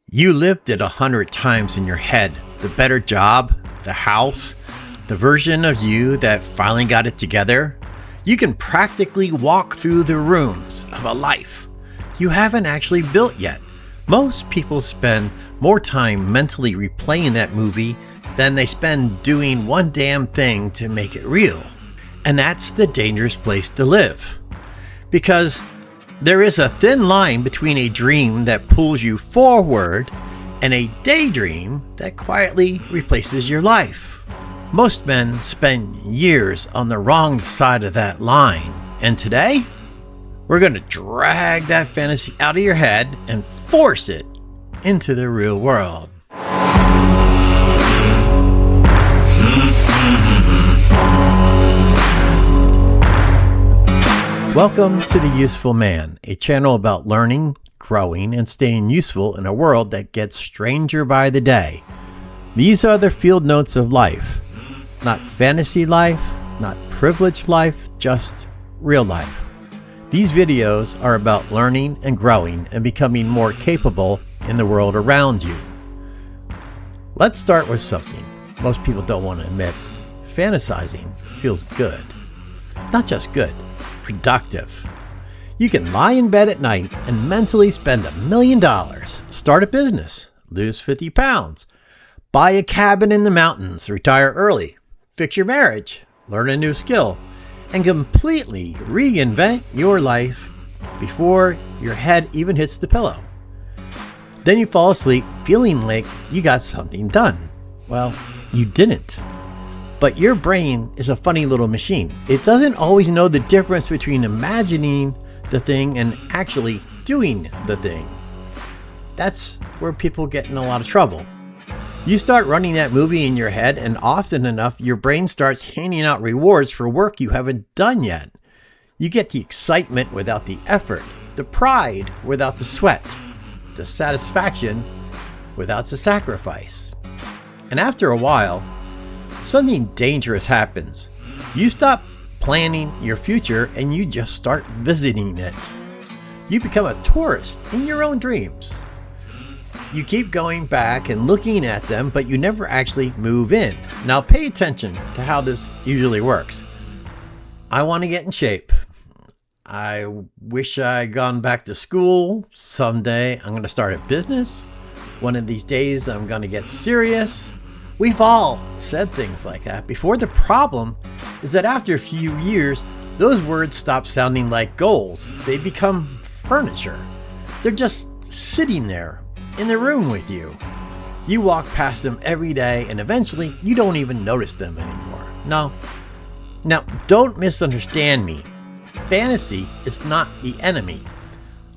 You lived it 100 times in your head. The better job, the house, the version of you that finally got it together. You can practically walk through the rooms of a life you haven't actually built yet. Most people spend more time mentally replaying that movie than they spend doing one damn thing to make it real. And that's the dangerous place to live. Because there is a thin line between a dream that pulls you forward and a daydream that quietly replaces your life. Most men spend years on the wrong side of that line. And today, we're going to drag that fantasy out of your head and force it into the real world. Welcome to The Useful Man, a channel about learning, growing, and staying useful in a world that gets stranger by the day. These are the field notes of life. Not fantasy life, not privileged life, just real life. These videos are about learning and growing and becoming more capable in the world around you. Let's start with something most people don't want to admit. Fantasizing feels good. Not just good, productive. You can lie in bed at night and mentally spend $1 million, start a business, lose 50 pounds, buy a cabin in the mountains, retire early, fix your marriage, learn a new skill, and completely reinvent your life before your head even hits the pillow. Then you fall asleep feeling like you got something done. Well, you didn't. But your brain is a funny little machine. It doesn't always know the difference between imagining the thing and actually doing the thing. That's where people get in a lot of trouble. You start running that movie in your head, and often enough, your brain starts handing out rewards for work you haven't done yet. You get the excitement without the effort, the pride without the sweat, the satisfaction without the sacrifice. And after a while, something dangerous happens. You stop planning your future and you just start visiting it. You become a tourist in your own dreams. You keep going back and looking at them, but you never actually move in. Now pay attention to how this usually works. I want to get in shape. I wish I'd gone back to school. Someday I'm going to start a business. One of these days I'm going to get serious. We've all said things like that before. The problem is that after a few years, those words stop sounding like goals. They become furniture. They're just sitting there in the room with you. You walk past them every day and eventually you don't even notice them anymore. Now, don't misunderstand me. Fantasy is not the enemy.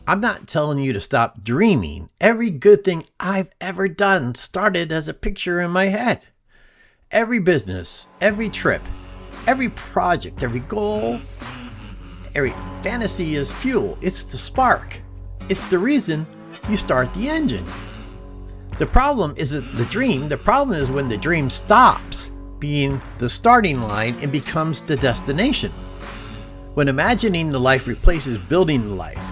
I'm not telling you to stop dreaming. Every good thing I've ever done started as a picture in my head. Every business, every trip, every project, every goal, every fantasy is fuel. It's the spark. It's the reason you start the engine. The problem isn't the dream. The problem is when the dream stops being the starting line and becomes the destination. When imagining the life replaces building the life.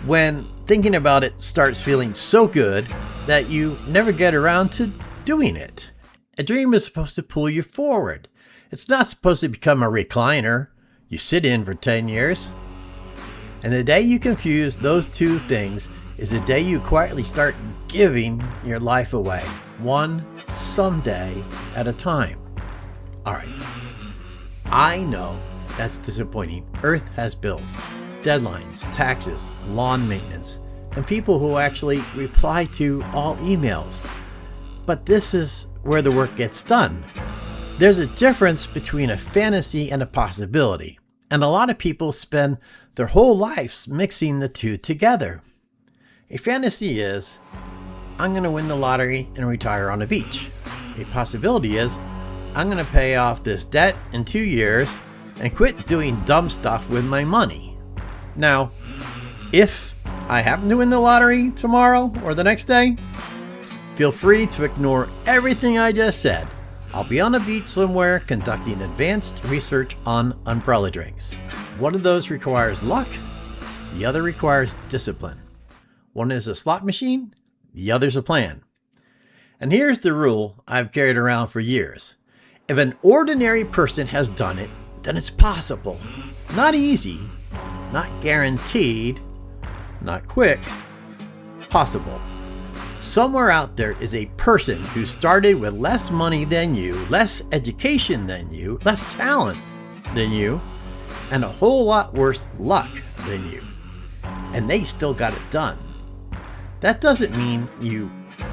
When thinking about it starts feeling so good that you never get around to doing it. A dream is supposed to pull you forward. It's not supposed to become a recliner you sit in for 10 years. And the day you confuse those two things is the day you quietly start giving your life away, one someday at a time. All right, I know that's disappointing. Earth has bills, deadlines, taxes, lawn maintenance, and people who actually reply to all emails. But this is where the work gets done. There's a difference between a fantasy and a possibility, and a lot of people spend their whole lives mixing the two together. A fantasy is, I'm going to win the lottery and retire on a beach. A possibility is, I'm going to pay off this debt in 2 years and quit doing dumb stuff with my money. Now, if I happen to win the lottery tomorrow or the next day, feel free to ignore everything I just said. I'll be on a beach somewhere conducting advanced research on umbrella drinks. One of those requires luck, the other requires discipline. One is a slot machine, the other's a plan. And here's the rule I've carried around for years. If an ordinary person has done it, then it's possible. Not easy, not guaranteed, not quick, possible. Somewhere out there is a person who started with less money than you, less education than you, less talent than you, and a whole lot worse luck than you. And they still got it done. That doesn't mean you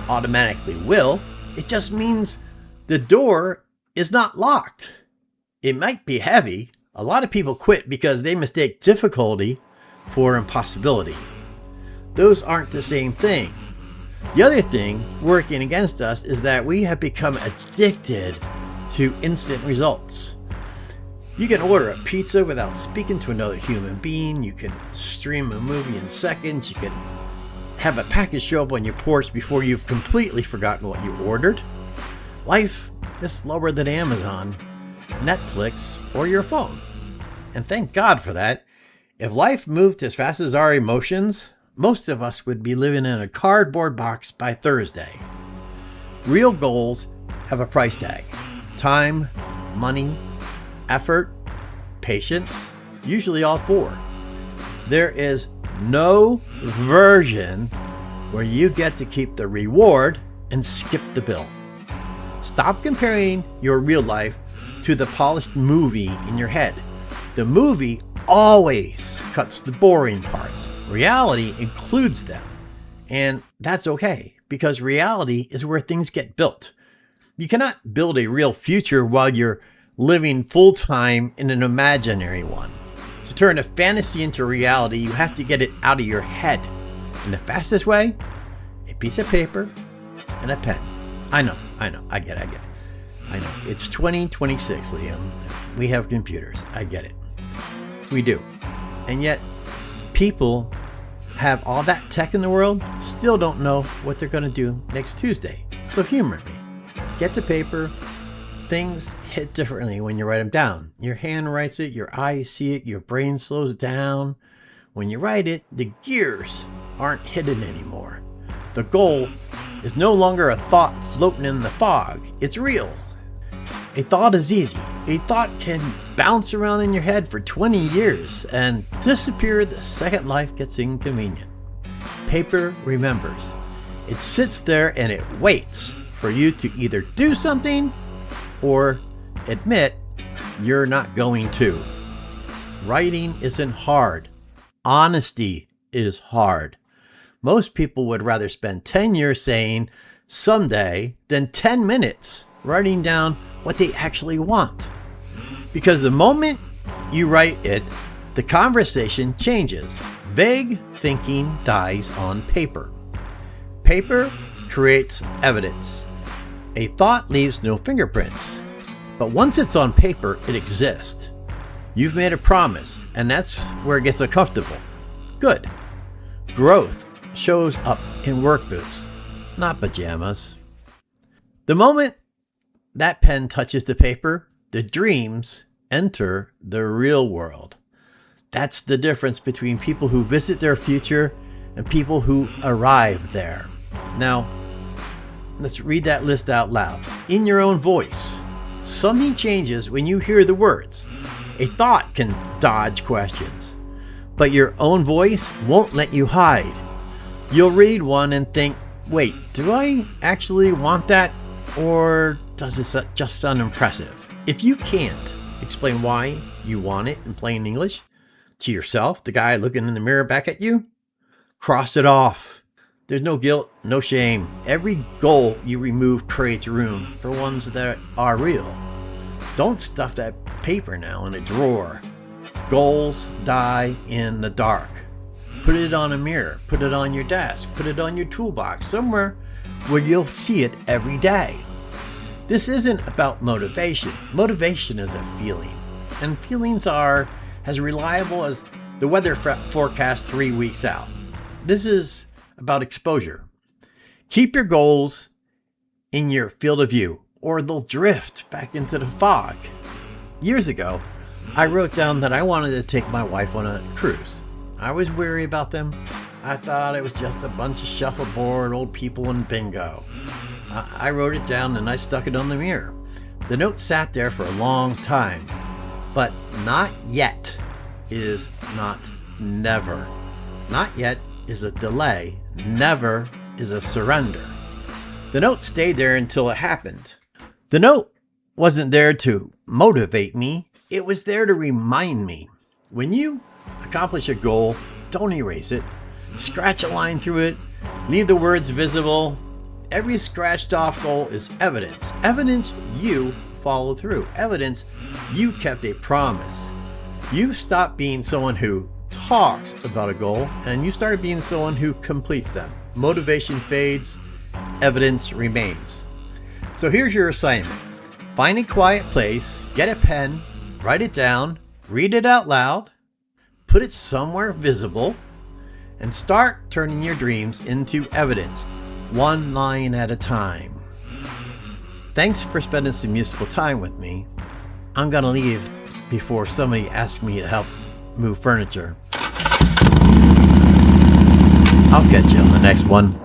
automatically will. It just means the door is not locked. It might be heavy. A lot of people quit because they mistake difficulty for impossibility. Those aren't the same thing. The other thing working against us is that we have become addicted to instant results. You can order a pizza without speaking to another human being. You can stream a movie in seconds. You can have a package show up on your porch before you've completely forgotten what you ordered. Life is slower than Amazon, Netflix, or your phone. And thank God for that. If life moved as fast as our emotions, most of us would be living in a cardboard box by Thursday. Real goals have a price tag. Time, money, effort, patience, usually all four. There is no version where you get to keep the reward and skip the bill. Stop comparing your real life to the polished movie in your head. The movie always cuts the boring parts. Reality includes them. And that's okay, because reality is where things get built. You cannot build a real future while you're living full-time in an imaginary one. To turn a fantasy into reality, you have to get it out of your head. And the fastest way? A piece of paper and a pen. I know, I get it. I know, it's 2026, Liam. We have computers, I get it. We do. And yet, people have all that tech in the world, still don't know what they're going to do next Tuesday. So humor me. Get the paper. Things hit differently when you write them down. Your hand writes it, your eyes see it, your brain slows down. When you write it, the gears aren't hidden anymore. The goal is no longer a thought floating in the fog. It's real. A thought is easy. A thought can bounce around in your head for 20 years and disappear the second life gets inconvenient. Paper remembers. It sits there and it waits for you to either do something or admit you're not going to. Writing isn't hard. Honesty is hard. Most people would rather spend 10 years saying someday than 10 minutes writing down what they actually want. Because the moment you write it, the conversation changes. Vague thinking dies on paper. Paper creates evidence. A thought leaves no fingerprints. But once it's on paper, it exists. You've made a promise, and that's where it gets uncomfortable. Good. Growth shows up in work boots, not pajamas. The moment that pen touches the paper, the dreams enter the real world. That's the difference between people who visit their future and people who arrive there. Now, let's read that list out loud, in your own voice. Something changes when you hear the words. A thought can dodge questions, but your own voice won't let you hide. You'll read one and think, wait, do I actually want that? Or does it just sound impressive? If you can't explain why you want it in plain English to yourself, the guy looking in the mirror back at you, cross it off. There's no guilt, no shame. Every goal you remove creates room for ones that are real. Don't stuff that paper now in a drawer. Goals die in the dark. Put it on a mirror, put it on your desk, put it on your toolbox, somewhere where you'll see it every day. This isn't about motivation. Motivation is a feeling, and feelings are as reliable as the weather forecast 3 weeks out. This is about exposure. Keep your goals in your field of view, or they'll drift back into the fog. Years ago, I wrote down that I wanted to take my wife on a cruise. I was weary about them. I thought it was just a bunch of shuffleboard, old people, and bingo. I wrote it down and I stuck it on the mirror. The note sat there for a long time, but not yet is not never. Not yet is a delay. Never is a surrender. The note stayed there until it happened. The note wasn't there to motivate me. It was there to remind me. When you accomplish a goal, don't erase it. Scratch a line through it. Leave the words visible. Every scratched off goal is evidence. Evidence you followed through. Evidence you kept a promise. You stopped being someone who talks about a goal and you started being someone who completes them. Motivation fades. Evidence remains. So here's your assignment. Find a quiet place, get a pen, write it down, read it out loud, put it somewhere visible, and start turning your dreams into evidence, one line at a time. Thanks for spending some useful time with me. I'm gonna leave before somebody asks me to help move furniture. I'll catch you on the next one.